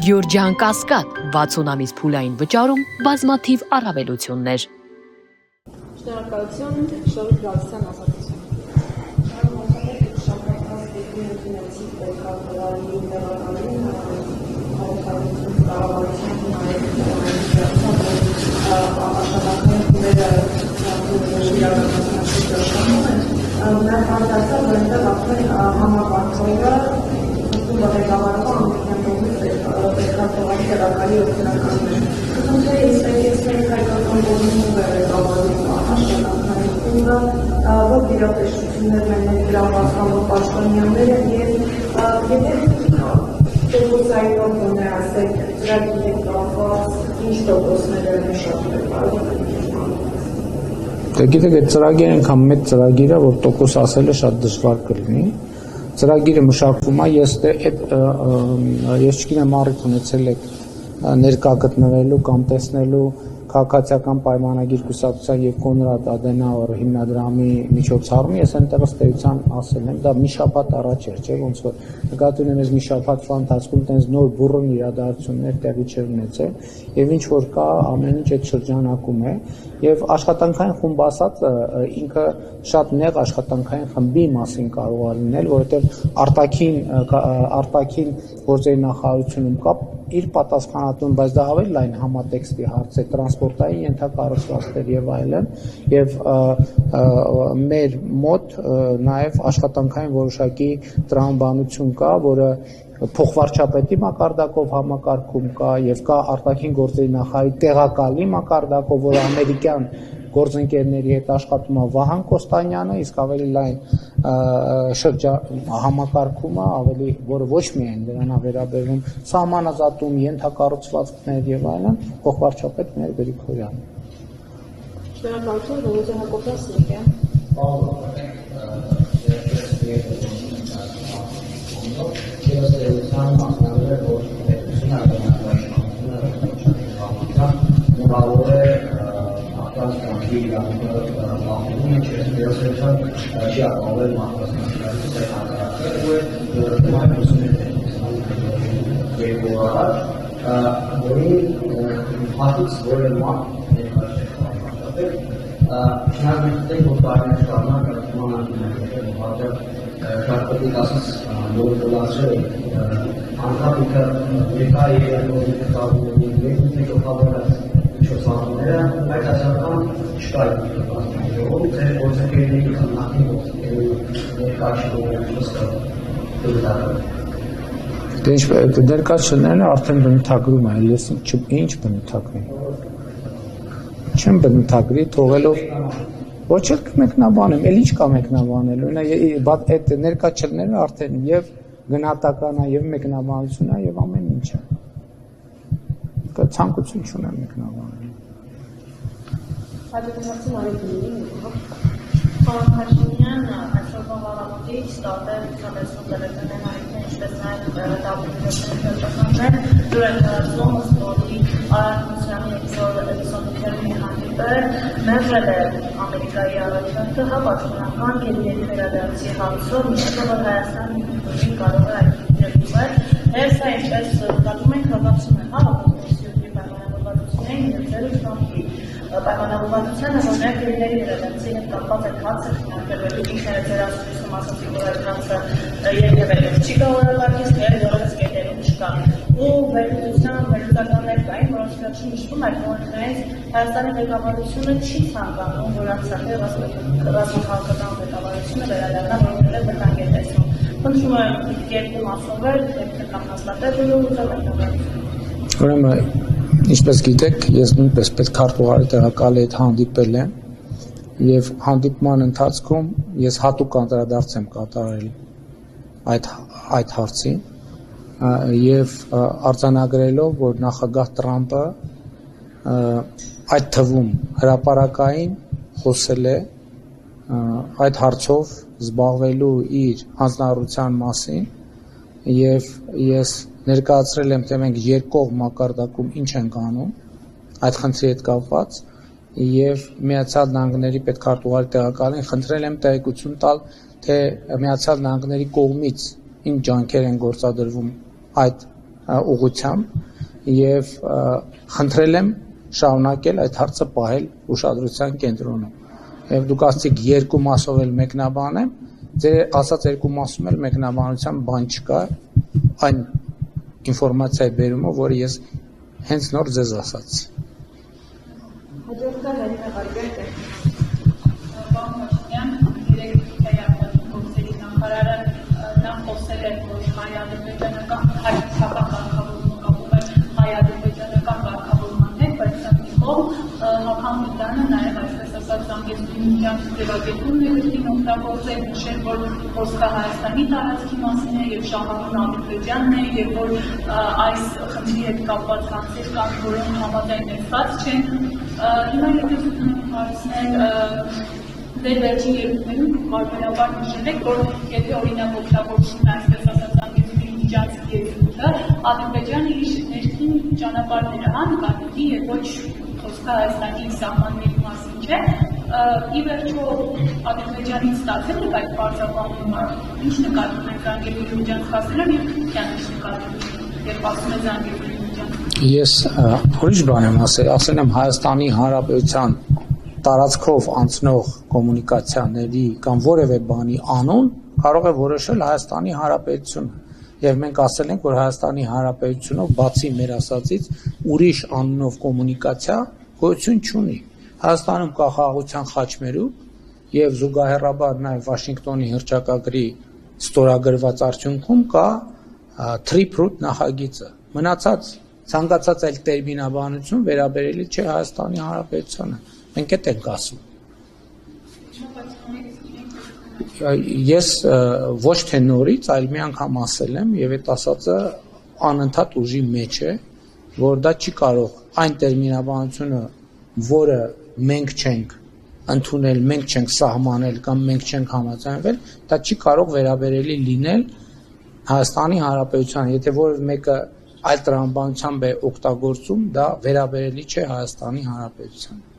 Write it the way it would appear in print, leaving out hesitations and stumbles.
Գյորջյան Կասկադ 60 ամիս փուլային վճարում բազմաթիվ առավելություններ։ Շնորհակալություն, Շորիկ Գալստյան ազատություն։ Որ դիրապետություններ մենակ գրավացանող պաշտոնյաները և տոկոսայինով գոնե ասել ծրագիր է կապված ինչ տոկոսներ են մշակվել։ Գիտեք, այդ ծրագիրը այնքան մեծ ծրագիր է, որ տոկոս ասելը շատ դժվար կլինի։ Ծրագիրը մշակվում է, ես չգիտեմ առիթ ունեցել եք ներկա գտնվելու կամ տեսնելու քաղաքացիական պայմանագիր կուսակցության եւ Կոնրադ Ադենաուեր հիմնադրամի միջոցառումը, ես այնտեղ ըստ էության ասել եմ, դա մի շաբաթ առաջ էր, չէ՞, ոնց որ նկատի ունեմ, ես մի շաբաթվա ընթացքում տենց նոր բուրըն իրադարձություններ տեղի չէր ունեցել եւ ինչ որ կա ամեն ինչ այդ շրջանակում է եւ աշխատանքային խումբ ասած ինքը շատ նեղ աշխատանքային խմբի մասին կարող է լինել, որովհետեւ արտաքին գործերի նախարարությունում կա իր պատասխանատուն, բայց դա ավելի լայն համատեքստի հարց է, տրանսպորտային ենթակառուցվածքներ եւ այլն, եւ մեր մոտ նաեւ աշխատանքային որոշակի տրամաբանություն կա, որը փոխվարչապետի մակարդակով համակարգում կա եւ կա արտաքին գործերի նախարարի տեղակալի մակարդակով, որը ամերիկյան գործընկերների հետ աշխատում է Վահան Կոստանյանը, իսկ ավելի լայն համակարգումը, ավելի, որը ոչ միայն դրան է վերաբերվում սահմանազատում, ենթակառուցվածքներ եւ այլն, փոխվարչապետ մեր Գրիգորյանը։ Շնորհակալություն, Ռոզա Հակոբյան, Ներկայացուցիչները արդեն բնութագրում են, ես ինչ բնութագրի։ Չեմ բնութագրի, թողելով ոչ էլ մեկնաբանեմ, էլ ինչ կա մեկնաբանելու, այդ ներկայացուցիչները արդեն եւ գնահատական է, եւ մեկնաբանություն է, եւ ամեն ինչ է։ Դա ցանկություն չունեմ մեկնաբանել։ Հաջորդացին արեցին Պարոն Փաշինյան, այսօրվա վարամուտից տարբեր ցուցաբերություններ հայտնի ինչպես նաև դավիճանների հետազոտներ դուր են տարածում սպորտի արարողությանը էպիզոդների հանդիպել մերժել է Ամերիկայի առաջնորդը պաշտոնական գերիների վերադարձի հարցով, ինչը որ Հայաստանը կարող է այդ դեպքում եւ սա ինչպես նկատում ենք հավաքվում է հավաքությունների պայմանավորվածություններին եւ ձեր շտամբի պայմանավորվածությանը, որ նաև գերիների վերադարձի հետ կապված այդ հարցը քննարկվելու ինքները ձեր ասում ասացի, որ այդ հարցը երկրորդ չի կարող ապարգից դեր որպես կետերում չկա։ Ու վերլուծության վերլուծականներ կային, որոնց մեջ նշվում էր, որ Հայաստանի ղեկավարությունը չի ցանկանում, որ Արցախի ռազմաքաղաքական ղեկավարությունը վերադառնա որպես վտանգ է տեսնում։ Խնդրում եմ երկու մասով կամ հաստատել ու ուղղել Ուրեմն Ինչպես գիտեք, ես նույնպես պետքարտուղարի տեղակալի հետ հանդիպել եմ եւ հանդիպման ընթացքում ես հատուկ անդրադարձ եմ կատարել այդ հարցին եւ արձանագրելով, որ նախագահ Տրամպը այդ թվում հրապարակային խոսել է այդ հարցով զբաղվելու իր հանձնարարության մասին եւ ես ներկայացրել եմ, թե մենք երկկողմ մակարդակում ինչ ենք անում այդ խնդրի հետ կապված եւ Միացյալ Նահանգների պետքարտուղարի տեղակալին խնդրել եմ տեղեկություն տալ, թե Միացյալ Նահանգների կողմից ինչ ջանքեր են գործադրվում այդ ուղղությամբ եւ խնդրել եմ շարունակել այդ հարցը պահել ուշադրության կենտրոնում։ Եվ դուք ասացիք երկու մասով էլ մեկնաբանեմ, ձեր ասած երկու մասում էլ մեկնաբանության բան չկա, այն ինֆորմացիայի բերումը, որը ես հենց նոր ձեզ ասացի։ Հաջորդը Լենինը Վարգերտ է։ Պարոն Փաշինյան, երեք թեյապատում գործերի նախարարը նա խոսել է, որ հայ-ադրբեջանական հայ-թափական կարգավորումը կապում է հայ-ադրբեջանական կարգավորման հետ, բայց սա Հական Միտյանը նաև այսպես ասած զանգեզուրի միջանցք ձևակերպումն է կրկին օգտագործել, նշել, որ խոսքը Հայաստանի տարածքի մասին է և շահառուն Ադրբեջանն է և որ այս խնդրի հետ կապված հարցեր կան, որոնք համաձայնեցված չեն։ Հիմա եթե ուզում եմ հարցնել դեր վերջին երկրներում բարբերաբար նշել եք, որ եթե օրինակ օգտագործվում է այսպես ասած զանգեզուրի միջանցք եզրույթը, Ադրբեջանը իր ներքին ճանապարհները նկատի և ոչ խոսքը Հայաստանի սահմանների մասին չէ, ի վերջո Ադրբեջանից ստացել եք այդ պարզաբանումը, ինչ նկատում եք զանգեզուրի միջանցք ասելով և Թուրքիան ինչ նկատում, երբ ասում է զանգեզուրի միջանցք։ Ես ուրիշ բան եմ ասել եմ Հայաստանի Հանրապետության տարածքով անցնող կոմունիկացիաների կամ որևէ բանի անուն կարող է որոշել Հայաստանի Հանրապետությունը։ Եվ մենք ասել ենք, որ Հայաստանի Հանրապետությունով բացի մեր ասածից ուրիշ անունով կոմունիկացիա գոյություն չունի։ Հայաստանում կա խաղաղության խաչմերուկ եւ զուգահեռաբար նաեւ Վաշինգտոնի հռչակագրի ստորագրված արդյունքում կա Trip-Root նախագիծը։ Մնացած ցանկացած այլ տերմինաբանություն վերաբերելի չէ Հայաստանի Հանրապետությանը։ Մենք այդ ենք ասում։ Ես ոչ թե նորից, այլ մի անգամ ասել եմ եւ այդ ասածը անընդհատ ուժի մեջ է, որ դա չի կարող այն տերմինաբանությունը, որը մենք չենք ընդունել, մենք չենք սահմանել կամ մենք չենք համաձայնվել, դա չի կարող վերաբերելի լինել Հայաստանի Հանրապետությանը, եթե որևէ մեկը այլ տրամաբանությամբ է օգտագործում, դա վերաբերելի չէ Հայաստանի Հանրապետությանը։